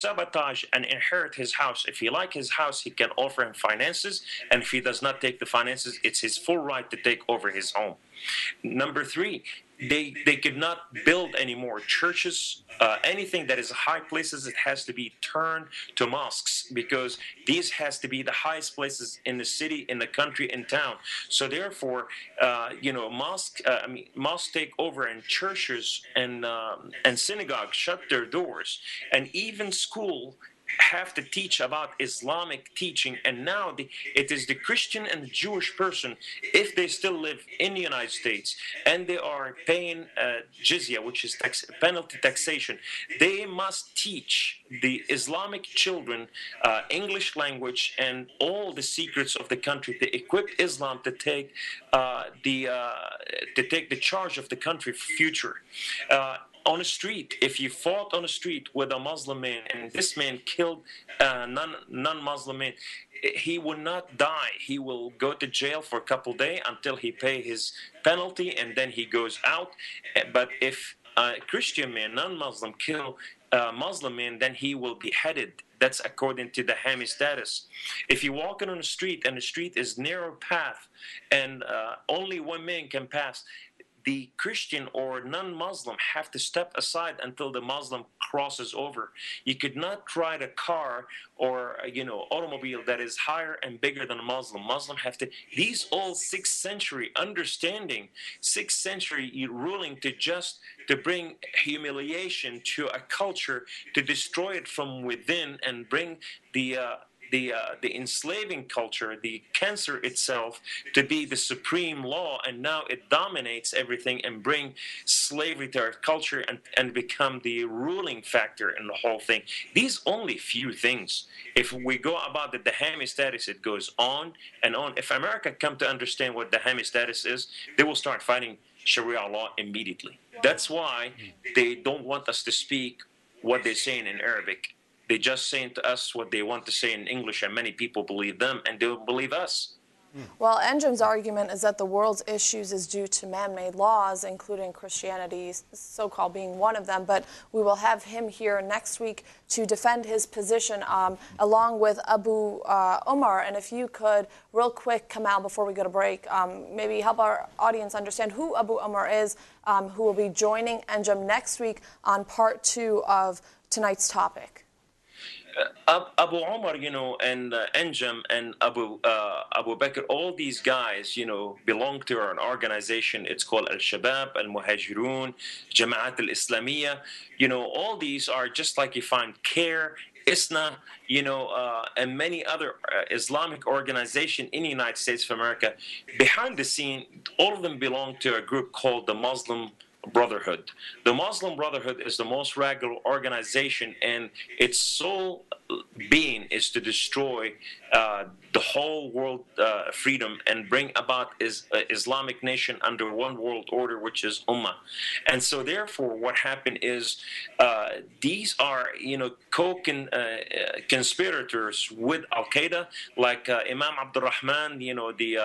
sabotage and inherit his house. If he like his house, he can offer him finances, and if he does not take the finances, it's his full right to take over his home. Number three, they could not build any more churches. Anything that is high places, it has to be turned to mosques, because these has to be the highest places in the city, in the country, in town. So therefore, mosque take over, and churches and synagogues shut their doors, and even school have to teach about Islamic teaching. And now it is the Christian and Jewish person, if they still live in the United States and they are paying jizya, which is penalty taxation, they must teach the Islamic children English language and all the secrets of the country, to equip Islam to take the charge of the country future. On a street, if you fought on a street with a Muslim man and this man killed non-Muslim man, he will not die. He will go to jail for a couple days until he pay his penalty, and then he goes out. But if a Christian man, non-Muslim, kill a Muslim man, then he will be beheaded. That's according to the Hami status. If you're walking on a street and the street is narrow path and only one man can pass, the Christian or non-Muslim have to step aside until the Muslim crosses over. You could not ride a car or automobile that is higher and bigger than a Muslim. Muslim have to. These all 6th century understanding, 6th century ruling to bring humiliation to a culture, to destroy it from within, and bring the enslaving culture, the cancer itself, to be the supreme law, and now it dominates everything and bring slavery to our culture and become the ruling factor in the whole thing. These only few things. If we go about the Hami status, it goes on and on. If America come to understand what the Hami status is, they will start fighting Sharia law immediately. That's why they don't want us to speak what they're saying in Arabic. They're just saying to us what they want to say in English, and many people believe them, and they don't believe us. Well, Enjam's argument is that the world's issues is due to man-made laws, including Christianity, so-called being one of them. But we will have him here next week to defend his position, along with Abu Omar. And if you could, real quick, Kamal, before we go to break, maybe help our audience understand who Abu Omar is, who will be joining Enjam next week on part 2 of tonight's topic. Abu Omar, and Enjam and Abu Bakr, all these guys, belong to an organization. It's called Al-Shabab, Al-Muhajirun, Jama'at Al-Islamiyya. All these are just like you find CARE, ISNA, and many other Islamic organizations in the United States of America. Behind the scene, all of them belong to a group called the Muslim Brotherhood. The Muslim Brotherhood is the most radical organization, and its sole being is to destroy the whole world freedom and bring about Islamic nation under one world order, which is Ummah. And so therefore what happened is these are conspirators with Al-Qaeda, like Imam Abdul Rahman, the